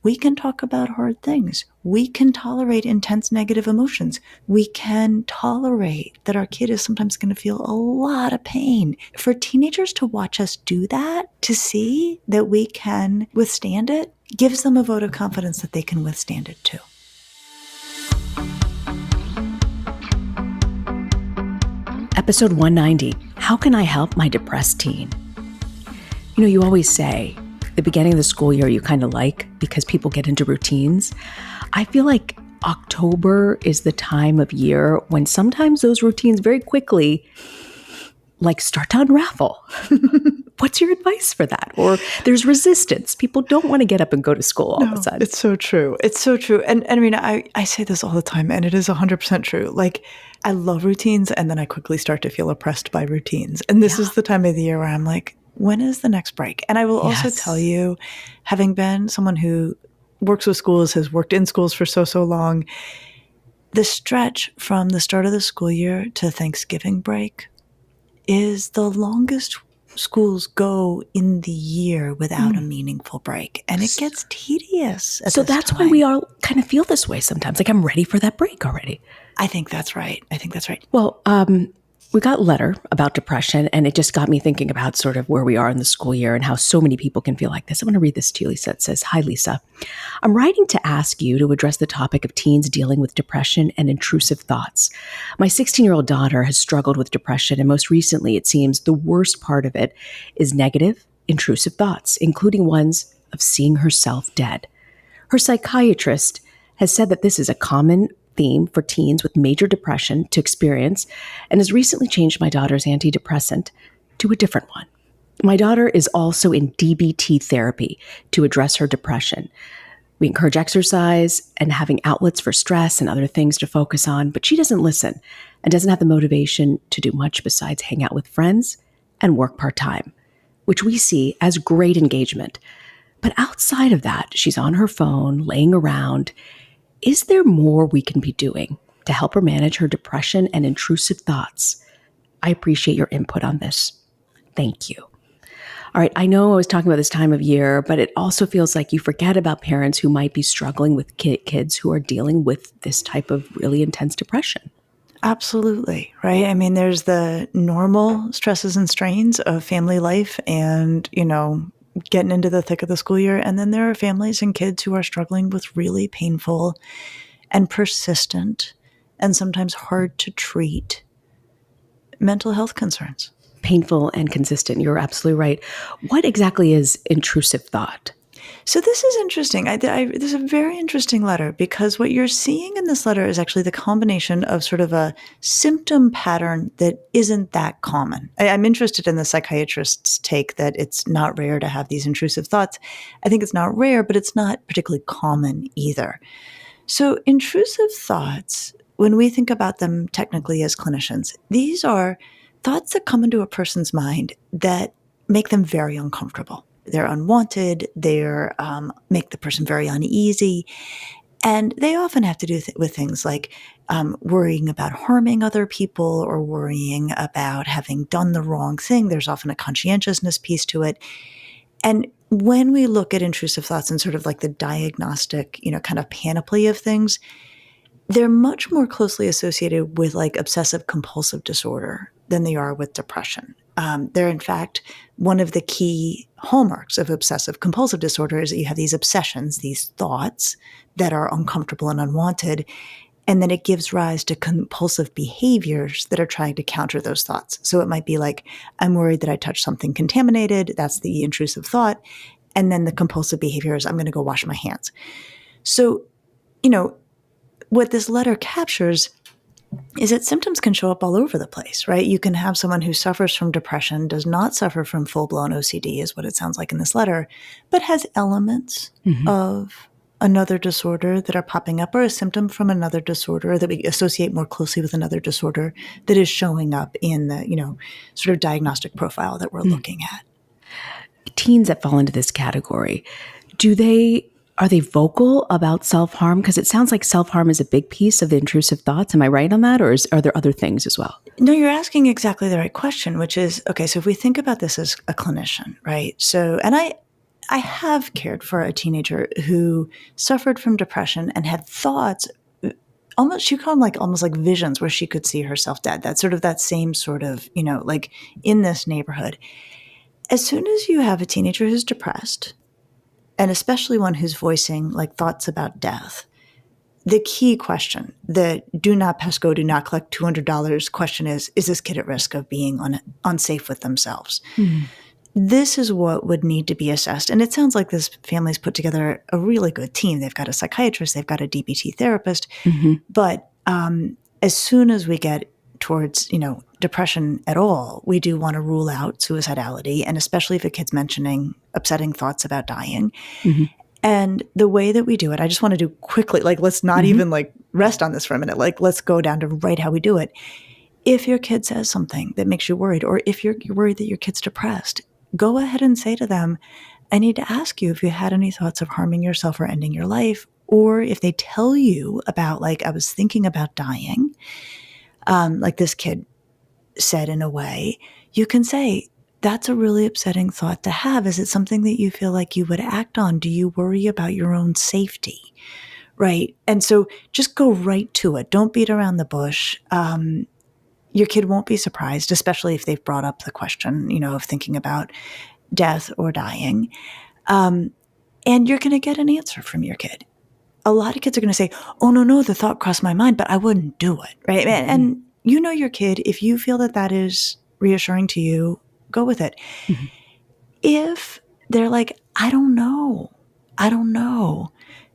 We can talk about hard things. We can tolerate intense negative emotions. We can tolerate that our kid is sometimes going to feel a lot of pain. For teenagers to watch us do that, to see that we can withstand it, gives them a vote of confidence that they can withstand it too. Episode 190, How Can I Help My Depressed Teen? You know, you always say the beginning of the school year you kind of like because people get into routines. I feel like October is the time of year when sometimes those routines very quickly start to unravel. What's your advice for that? Or there's resistance. People don't want to get up and go to school all of a sudden. It's so true. It's so true. And Reena, I say this all the time, and it is 100% true. I love routines, and then I quickly start to feel oppressed by routines. And this is the time of the year where I'm like, when is the next break? And I will also tell you, having been someone who works with schools, has worked in schools for so long, the stretch from the start of the school year to Thanksgiving break is the longest schools go in the year without a meaningful break. And it gets tedious. So that's why we all kind of feel this way sometimes. I'm ready for that break already. I think that's right. Well, we got a letter about depression, and it just got me thinking about sort of where we are in the school year and how so many people can feel like this. I'm going to read this to you, Lisa. It says, Hi, Lisa. I'm writing to ask you to address the topic of teens dealing with depression and intrusive thoughts. My 16-year-old daughter has struggled with depression, and most recently, it seems the worst part of it is negative, intrusive thoughts, including ones of seeing herself dead. Her psychiatrist has said that this is a common theme for teens with major depression to experience, and has recently changed my daughter's antidepressant to a different one. My daughter is also in DBT therapy to address her depression. We encourage exercise and having outlets for stress and other things to focus on, but she doesn't listen and doesn't have the motivation to do much besides hang out with friends and work part-time, which we see as great engagement. But outside of that, she's on her phone, laying around. Is there more we can be doing to help her manage her depression and intrusive thoughts? I appreciate your input on this. Thank you. All right, I know I was talking about this time of year, but it also feels like you forget about parents who might be struggling with kids who are dealing with this type of really intense depression. Absolutely, right? There's the normal stresses and strains of family life and, getting into the thick of the school year. And then there are families and kids who are struggling with really painful and persistent and sometimes hard to treat mental health concerns. Painful and consistent. You're absolutely right. What exactly is intrusive thought? So this is interesting. This is a very interesting letter because what you're seeing in this letter is actually the combination of sort of a symptom pattern that isn't that common. I'm interested in the psychiatrist's take that it's not rare to have these intrusive thoughts. I think it's not rare, but it's not particularly common either. So intrusive thoughts, when we think about them technically as clinicians, these are thoughts that come into a person's mind that make them very uncomfortable. They're unwanted, they're make the person very uneasy, and they often have to do with things like worrying about harming other people or worrying about having done the wrong thing. There's often a conscientiousness piece to it. And when we look at intrusive thoughts and sort of like the diagnostic, kind of panoply of things, they're much more closely associated with obsessive compulsive disorder than they are with depression. They're, in fact, one of the key hallmarks of obsessive compulsive disorder is that you have these obsessions, these thoughts that are uncomfortable and unwanted, and then it gives rise to compulsive behaviors that are trying to counter those thoughts. So it might be like, I'm worried that I touched something contaminated. That's the intrusive thought. And then the compulsive behavior is, I'm going to go wash my hands. So, what this letter captures is that symptoms can show up all over the place, right? You can have someone who suffers from depression, does not suffer from full-blown OCD, is what it sounds like in this letter, but has elements of another disorder that are popping up, or a symptom from another disorder that we associate more closely with another disorder that is showing up in the, sort of diagnostic profile that we're looking at. Teens that fall into this category, are they vocal about self-harm? Because it sounds like self-harm is a big piece of the intrusive thoughts. Am I right on that? Or are there other things as well? No, you're asking exactly the right question, which is, okay, so if we think about this as a clinician, right? So, and I have cared for a teenager who suffered from depression and had thoughts, almost, she called them like almost like visions where she could see herself dead. That's sort of that same sort of, like in this neighborhood. As soon as you have a teenager who's depressed, and especially one who's voicing like thoughts about death, the key question, the do not pesco, do not collect $200 question is this kid at risk of being unsafe with themselves? This is what would need to be assessed. And it sounds like this family's put together a really good team. They've got a psychiatrist, they've got a DBT therapist. But as soon as we get towards, depression at all, we do want to rule out suicidality, and especially if a kid's mentioning upsetting thoughts about dying. And the way that we do it, I just want to do quickly, like, let's not even like rest on this for a minute. Like, let's go down to right how we do it. If your kid says something that makes you worried, or if you're worried that your kid's depressed, go ahead and say to them, I need to ask you if you had any thoughts of harming yourself or ending your life. Or if they tell you about, like, I was thinking about dying, like this kid said in a way, you can say, that's a really upsetting thought to have. Is it something that you feel like you would act on? Do you worry about your own safety? Right. And so just go right to it. Don't beat around the bush. Your kid won't be surprised, especially if they've brought up the question, of thinking about death or dying. And you're going to get an answer from your kid. A lot of kids are going to say, oh, no, the thought crossed my mind, but I wouldn't do it. Right. And your kid, if you feel that that is reassuring to you, go with it. If they're like, I don't know,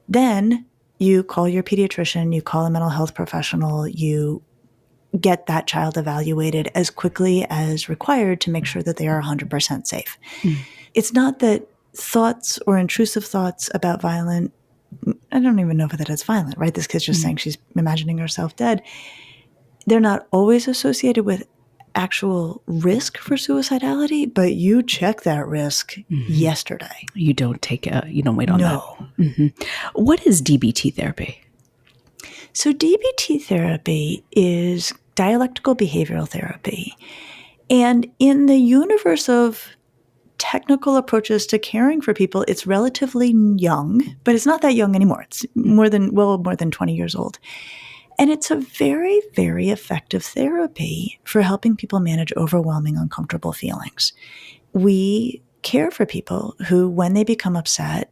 then you call your pediatrician, you call a mental health professional, you get that child evaluated as quickly as required to make sure that they are 100% safe. It's not that thoughts or intrusive thoughts about violent, I don't even know if that is violent, right? This kid's just saying she's imagining herself dead. They're not always associated with actual risk for suicidality, but you check that risk yesterday. You don't wait on that. What is DBT therapy? So DBT therapy is dialectical behavioral therapy. And in the universe of technical approaches to caring for people, it's relatively young, but it's not that young anymore. It's more than 20 years old. And it's a very, very effective therapy for helping people manage overwhelming, uncomfortable feelings. We care for people who, when they become upset,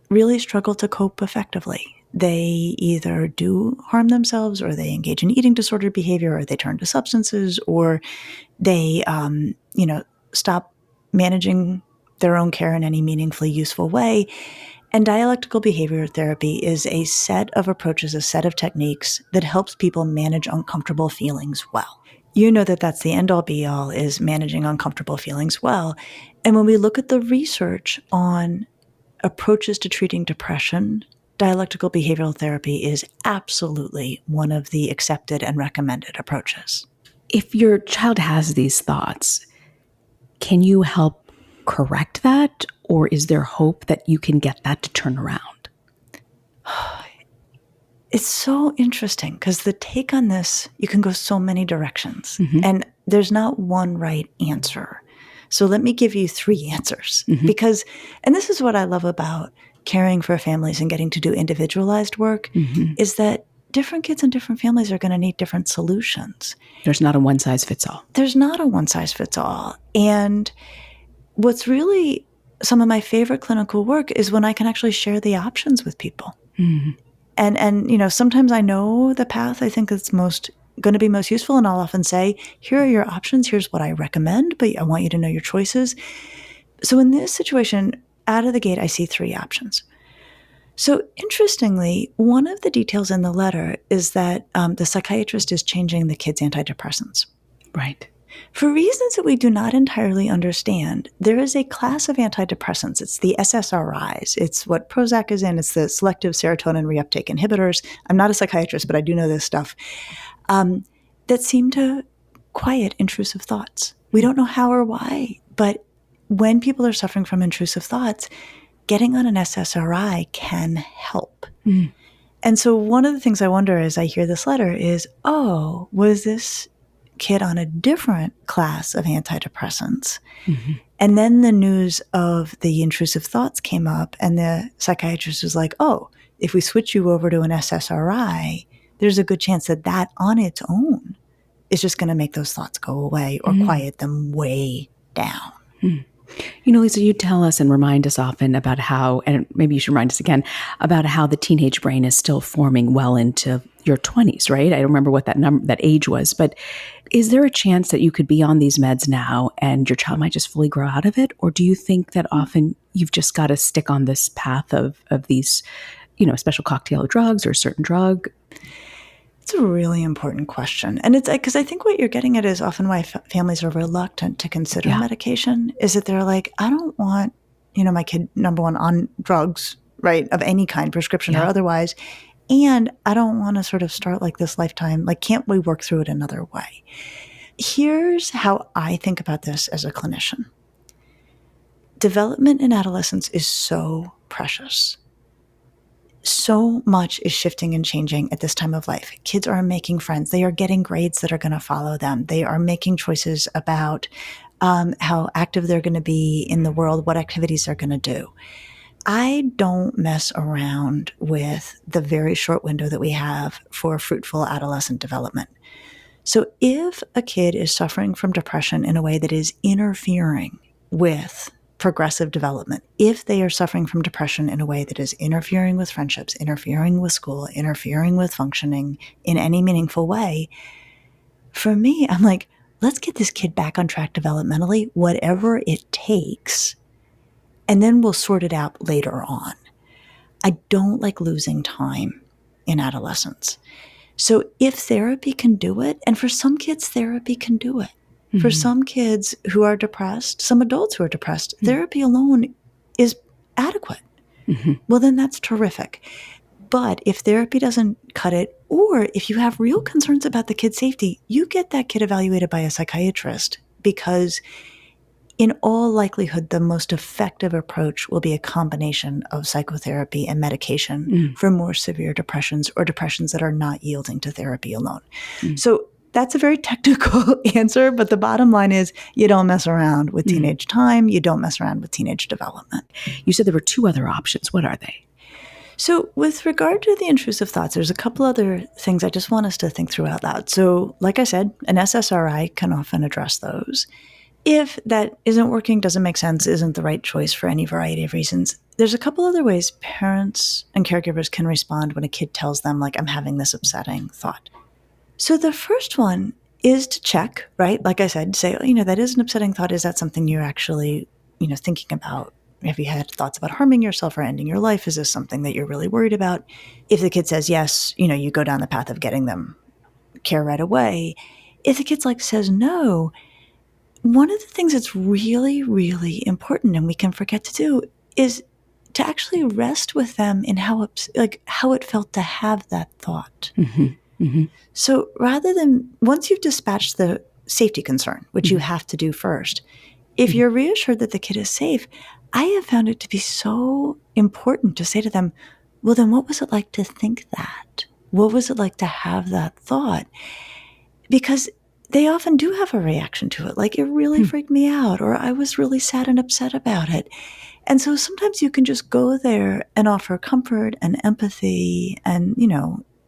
really struggle to cope effectively. They either do harm themselves, or they engage in eating disordered behavior, or they turn to substances, or they, stop managing their own care in any meaningfully useful way. And dialectical behavior therapy is a set of approaches, a set of techniques that helps people manage uncomfortable feelings well. You know that that's the end-all be-all, is managing uncomfortable feelings well. And when we look at the research on approaches to treating depression, dialectical behavioral therapy is absolutely one of the accepted and recommended approaches. If your child has these thoughts, can you help correct that? Or is there hope that you can get that to turn around? It's so interesting because the take on this, you can go so many directions. And there's not one right answer. So let me give you 3 answers. Because, and this is what I love about caring for families and getting to do individualized work, is that different kids and different families are going to need different solutions. There's not a one-size-fits-all. There's not a one-size-fits-all. And what's really some of my favorite clinical work is when I can actually share the options with people. And sometimes I know the path I think that's going to be most useful, and I'll often say, here are your options, here's what I recommend, but I want you to know your choices. So in this situation, out of the gate, I see 3 options. So interestingly, one of the details in the letter is that the psychiatrist is changing the kid's antidepressants. Right. For reasons that we do not entirely understand, there is a class of antidepressants. It's the SSRIs. It's what Prozac is in. It's the selective serotonin reuptake inhibitors. I'm not a psychiatrist, but I do know this stuff, that seem to quiet intrusive thoughts. We don't know how or why, but when people are suffering from intrusive thoughts, getting on an SSRI can help. And so one of the things I wonder as I hear this letter is, was this kid on a different class of antidepressants. Mm-hmm. And then the news of the intrusive thoughts came up, and the psychiatrist was like, oh, if we switch you over to an SSRI, there's a good chance that that on its own is just going to make those thoughts go away or quiet them way down. You know, Lisa, you tell us and remind us often about how, and maybe you should remind us again, about how the teenage brain is still forming well into your 20s, right? I don't remember what that age was, but is there a chance that you could be on these meds now and your child might just fully grow out of it? Or do you think that often you've just got to stick on this path of these, special cocktail of drugs or a certain drug? It's a really important question. And it's because I think what you're getting at is often why families are reluctant to consider medication is that they're like, I don't want, my kid, number one, on drugs, right, of any kind, prescription or otherwise. And I don't want to sort of start like this lifetime, like, can't we work through it another way? Here's how I think about this as a clinician. Development in adolescence is so precious. So much is shifting and changing at this time of life. Kids are making friends. They are getting grades that are going to follow them. They are making choices about how active they're going to be in the world, what activities they're going to do. I don't mess around with the very short window that we have for fruitful adolescent development. So if a kid is suffering from depression in a way that is interfering with progressive development, if they are suffering from depression in a way that is interfering with friendships, interfering with school, interfering with functioning in any meaningful way, for me, I'm like, let's get this kid back on track developmentally, whatever it takes, and then we'll sort it out later on. I don't like losing time in adolescence. So if therapy can do it, and for some kids, therapy can do it. Mm-hmm. For some kids who are depressed, some adults who are depressed, therapy alone is adequate. Mm-hmm. Well, then that's terrific. But if therapy doesn't cut it, or if you have real concerns about the kid's safety, you get that kid evaluated by a psychiatrist, because in all likelihood, the most effective approach will be a combination of psychotherapy and medication for more severe depressions or depressions that are not yielding to therapy alone. So that's a very technical answer, but the bottom line is you don't mess around with teenage time. You don't mess around with teenage development. You said there were two other options. What are they? So with regard to the intrusive thoughts, there's a couple other things I just want us to think through out loud. So like I said, an SSRI can often address those. If that isn't working, doesn't make sense, isn't the right choice for any variety of reasons, there's a couple other ways parents and caregivers can respond when a kid tells them, like, I'm having this upsetting thought. So the first one is to check, right? Like I said, say, that is an upsetting thought. Is that something you're actually, thinking about? Have you had thoughts about harming yourself or ending your life? Is this something that you're really worried about? If the kid says yes, you go down the path of getting them care right away. If the kid says no, one of the things that's really, really important and we can forget to do is to actually rest with them in how it felt to have that thought. Mm-hmm. Mm-hmm. So rather than, once you've dispatched the safety concern, which you have to do first, if you're reassured that the kid is safe, I have found it to be so important to say to them, well, then what was it like to think that? What was it like to have that thought? Because they often do have a reaction to it, like, it really freaked me out, or I was really sad and upset about it. And so sometimes you can just go there and offer comfort and empathy. And,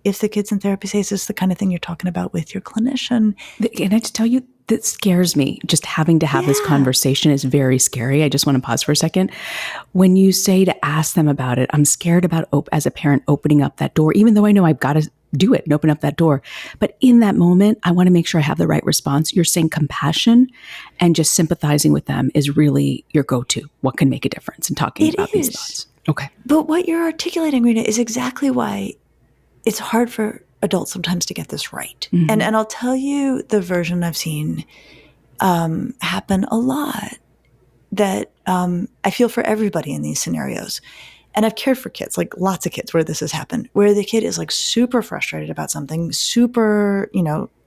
if the kid's in therapy, say, is this the kind of thing you're talking about with your clinician? And I just tell you, that scares me. Just having to have this conversation is very scary. I just want to pause for a second. When you say to ask them about it, I'm scared about, as a parent, opening up that door, even though I know I've got to do it and open up that door. But in that moment, I want to make sure I have the right response. You're saying compassion and just sympathizing with them is really your go-to. What can make a difference in talking about these thoughts? Okay. But what you're articulating, Reena, is exactly why it's hard for adults sometimes to get this right. Mm-hmm. And I'll tell you the version I've seen happen a lot that I feel for everybody in these scenarios. And I've cared for kids, like lots of kids where this has happened, where the kid is like super frustrated about something, super,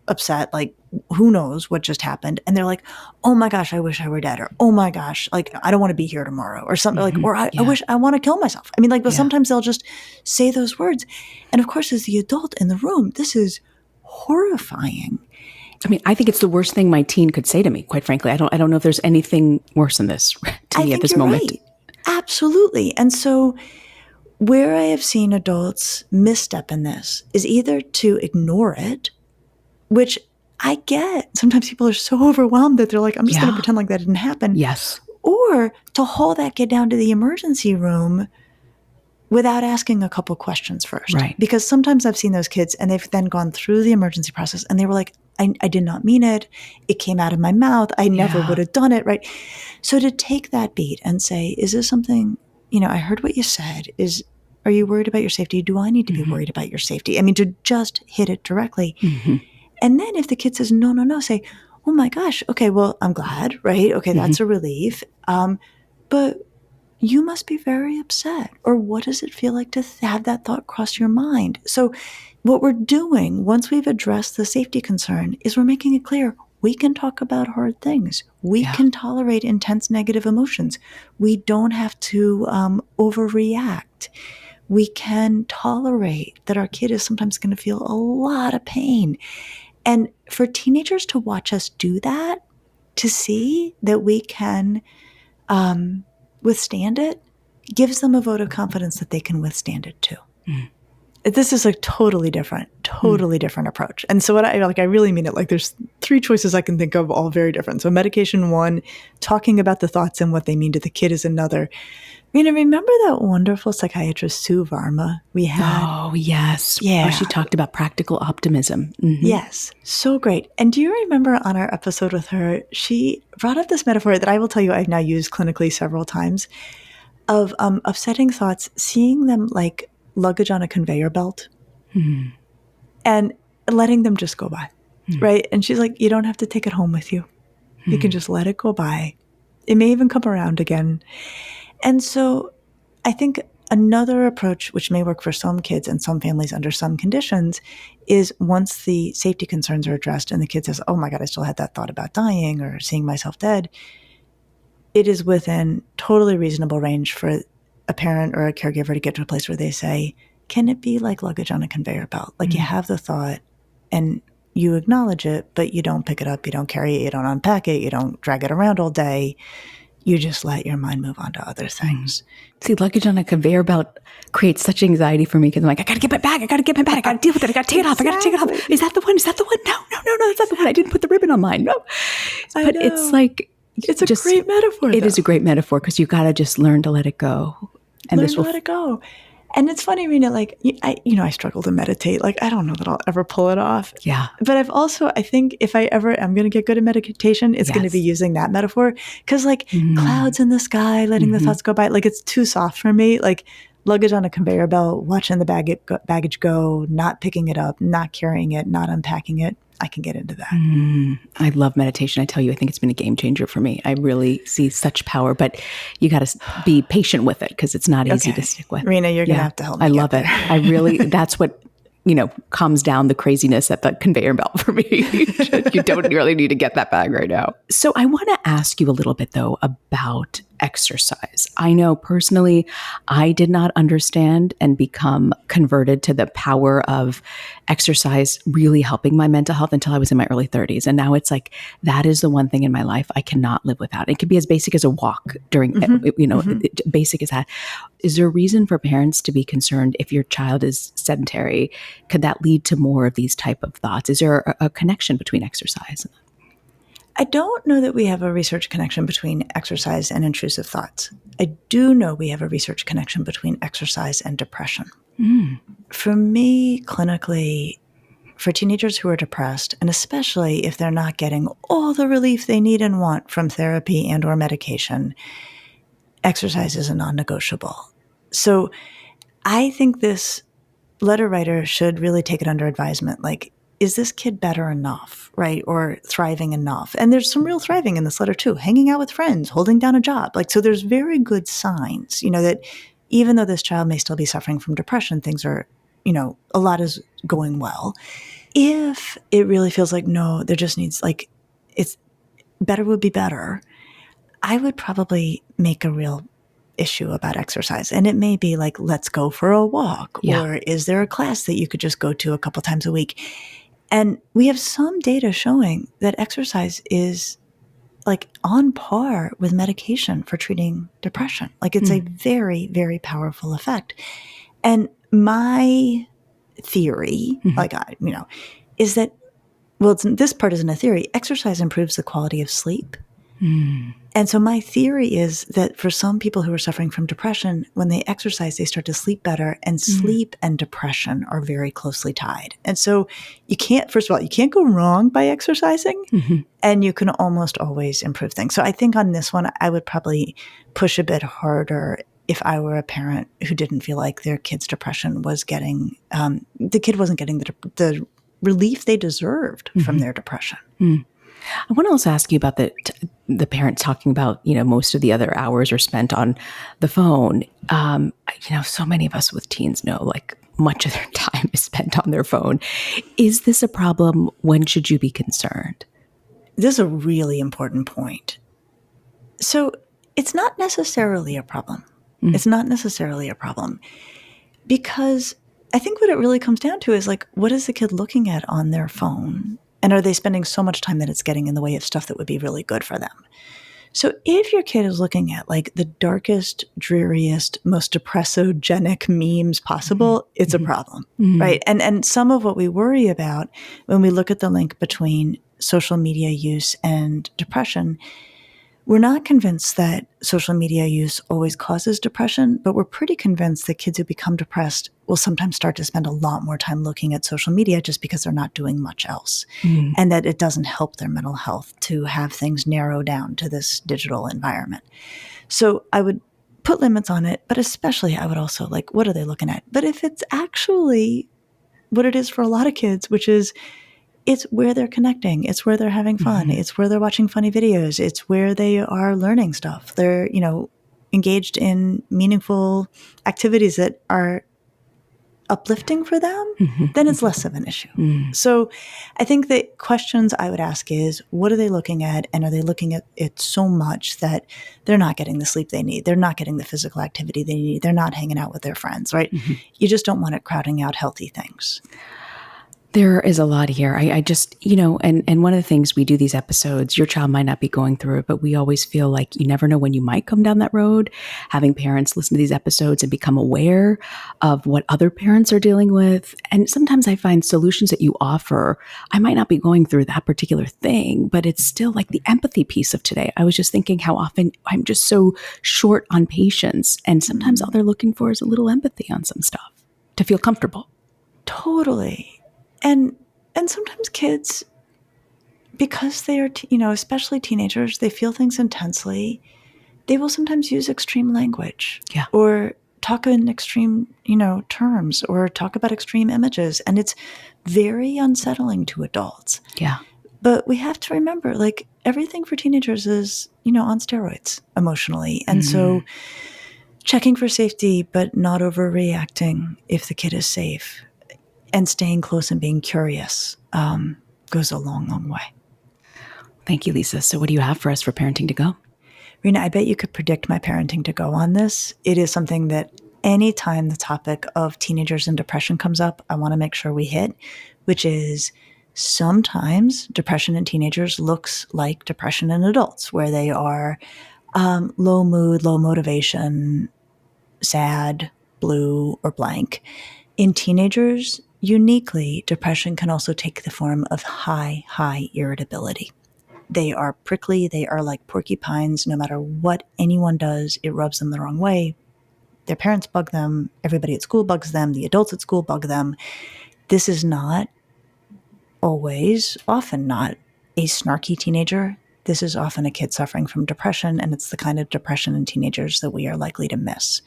upset, like who knows what just happened. And they're like, oh my gosh, I wish I were dead. Or, oh my gosh, like, I don't want to be here tomorrow or something like, or I wish I want to kill myself. I mean, but sometimes they'll just say those words. And of course, as the adult in the room, this is horrifying. I mean, I think it's the worst thing my teen could say to me, quite frankly. I don't know if there's anything worse than this to me at this moment. Right. Absolutely. And so where I have seen adults misstep in this is either to ignore it, which I get. Sometimes people are so overwhelmed that they're like, I'm just going to pretend like that didn't happen. Yes. Or to haul that kid down to the emergency room without asking a couple questions first. Right. Because sometimes I've seen those kids and they've then gone through the emergency process and they were like, I did not mean it. It came out of my mouth. I never would have done it. Right. So to take that beat and say, is this something, I heard what you said. Are you worried about your safety? Do I need to be worried about your safety? I mean, to just hit it directly. And then if the kid says, no, say, oh my gosh, okay, well, I'm glad, right? Okay, that's a relief. But you must be very upset. Or what does it feel like to have that thought cross your mind? So what we're doing once we've addressed the safety concern is we're making it clear we can talk about hard things. We can tolerate intense negative emotions. We don't have to overreact. We can tolerate that our kid is sometimes going to feel a lot of pain. And for teenagers to watch us do that, to see that we can withstand it, gives them a vote of confidence that they can withstand it too. This is a totally different approach. And so what I really mean it, like there's 3 choices I can think of, all very different. So medication 1, talking about the thoughts and what they mean to the kid is another. Remember that wonderful psychiatrist, Sue Varma we had? Oh, yes. Yeah. Oh, she talked about practical optimism. Yes. So great. And do you remember on our episode with her, she brought up this metaphor that I will tell you I've now used clinically several times of upsetting thoughts, seeing them like luggage on a conveyor belt and letting them just go by, right? And she's like, you don't have to take it home with you. You can just let it go by. It may even come around again. And so I think another approach, which may work for some kids and some families under some conditions, is once the safety concerns are addressed and the kid says, oh my God, I still had that thought about dying or seeing myself dead, it is within totally reasonable range for a parent or a caregiver to get to a place where they say, can it be like luggage on a conveyor belt? Like you have the thought and you acknowledge it, but you don't pick it up, you don't carry it, you don't unpack it, you don't drag it around all day. You just let your mind move on to other things. See, luggage on a conveyor belt creates such anxiety for me because I'm like, I got to get my bag. I got to get my bag. I got to deal with it. I got to take it off. I got to take it off. Is that the one? Is that the one? No, that's not the one. I didn't put the ribbon on mine. No. But it's like, it's a great metaphor. It is a great metaphor because you got to just learn to let it go. And learn to let it go. And it's funny, Reena, like, I struggle to meditate. Like, I don't know that I'll ever pull it off. Yeah. But I think if I ever am going to get good at meditation, it's going to be using that metaphor. Because like clouds in the sky, letting the thoughts go by, like it's too soft for me. Like luggage on a conveyor belt, watching the baggage go, not picking it up, not carrying it, not unpacking it. I can get into that. I love meditation. I tell you, I think it's been a game changer for me. I really see such power, but you got to be patient with it because it's not easy to stick with. Reena, you're going to have to help me. I love it. I really, that's what, calms down the craziness at the conveyor belt for me. You don't really need to get that bag right now. So I want to ask you a little bit though about exercise. I know personally, I did not understand and become converted to the power of exercise really helping my mental health until I was in my early 30s. And now it's like, that is the one thing in my life I cannot live without. It could be as basic as a walk during, basic as that. Is there a reason for parents to be concerned if your child is sedentary? Could that lead to more of these type of thoughts? Is there a connection between exercise? I don't know that we have a research connection between exercise and intrusive thoughts. I do know we have a research connection between exercise and depression. For me, clinically, for teenagers who are depressed, and especially if they're not getting all the relief they need and want from therapy and or medication, exercise is a non-negotiable. So I think this letter writer should really take it under advisement. Like, is this kid better enough, right? Or thriving enough? And there's some real thriving in this letter too, hanging out with friends, holding down a job. Like, so there's very good signs, that even though this child may still be suffering from depression, things are, a lot is going well. If it really feels like, no, there just needs it's better would be better, I would probably make a real issue about exercise. And it may be like, let's go for a walk. Or is there a class that you could just go to a couple times a week? And we have some data showing that exercise is like on par with medication for treating depression. Like it's a very, very powerful effect. And my theory, is that, well, this part isn't a theory. Exercise improves the quality of sleep. And so my theory is that for some people who are suffering from depression, when they exercise, they start to sleep better, and sleep and depression are very closely tied. And so first of all, you can't go wrong by exercising, and you can almost always improve things. So I think on this one, I would probably push a bit harder if I were a parent who didn't feel like their kid's depression was getting, the kid wasn't getting the relief they deserved from their depression. I want to also ask you about the parent talking about, most of the other hours are spent on the phone. So many of us with teens know, like, much of their time is spent on their phone. Is this a problem? When should you be concerned? This is a really important point. So it's not necessarily a problem. It's not necessarily a problem, because I think what it really comes down to is, like, what is the kid looking at on their phone? And are they spending so much time that it's getting in the way of stuff that would be really good for them? So if your kid is looking at, like, the darkest, dreariest, most depressogenic memes possible, it's a problem, right? And some of what we worry about when we look at the link between social media use and depression, we're not convinced that social media use always causes depression, but we're pretty convinced that kids who become depressed will sometimes start to spend a lot more time looking at social media just because they're not doing much else. And that it doesn't help their mental health to have things narrow down to this digital environment. So I would put limits on it, but especially I would also, like, what are they looking at? But if it's actually what it is for a lot of kids, which is, it's where they're connecting. It's where they're having fun. It's where they're watching funny videos. It's where they are learning stuff. They're, engaged in meaningful activities that are uplifting for them, then it's less of an issue. So I think the questions I would ask is, what are they looking at? And are they looking at it so much that they're not getting the sleep they need? They're not getting the physical activity they need. They're not hanging out with their friends, right? You just don't want it crowding out healthy things. There is a lot here. I just, and one of the things we do these episodes, your child might not be going through it, but we always feel like you never know when you might come down that road. Having parents listen to these episodes and become aware of what other parents are dealing with. And sometimes I find solutions that you offer, I might not be going through that particular thing, but it's still like the empathy piece of today. I was just thinking how often I'm just so short on patience. And sometimes all they're looking for is a little empathy on some stuff to feel comfortable. Totally. And sometimes kids, because they are, especially teenagers, they feel things intensely. They will sometimes use extreme language, or talk in extreme, terms, or talk about extreme images. And it's very unsettling to adults. Yeah. But we have to remember, like, everything for teenagers is, on steroids emotionally. And so checking for safety, but not overreacting if the kid is safe, and staying close and being curious goes a long, long way. Thank you, Lisa. So what do you have for us for Parenting to Go? Reena, I bet you could predict my parenting to go on this. It is something that anytime the topic of teenagers and depression comes up, I want to make sure we hit, which is sometimes depression in teenagers looks like depression in adults, where they are low mood, low motivation, sad, blue, or blank. In teenagers, uniquely, depression can also take the form of high irritability. They are prickly. They are like porcupines. No matter what anyone does, it rubs them the wrong way. Their parents bug them. Everybody at school bugs them. The adults at school bug them. This is not always, often not, a snarky teenager. This is often a kid suffering from depression, and it's the kind of depression in teenagers that we are likely to miss.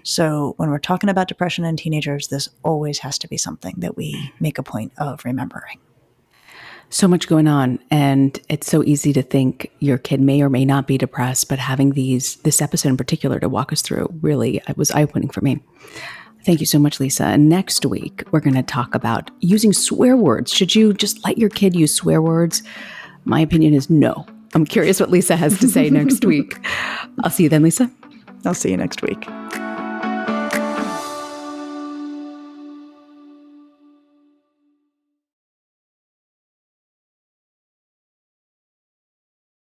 So when we're talking about depression in teenagers, this always has to be something that we make a point of remembering. So much going on, and it's so easy to think your kid may or may not be depressed, but having this episode in particular to walk us through really was eye-opening for me. Thank you so much, Lisa. And next week, we're going to talk about using swear words. Should you just let your kid use swear words? My opinion is no. I'm curious what Lisa has to say next week. I'll see you then, Lisa. I'll see you next week.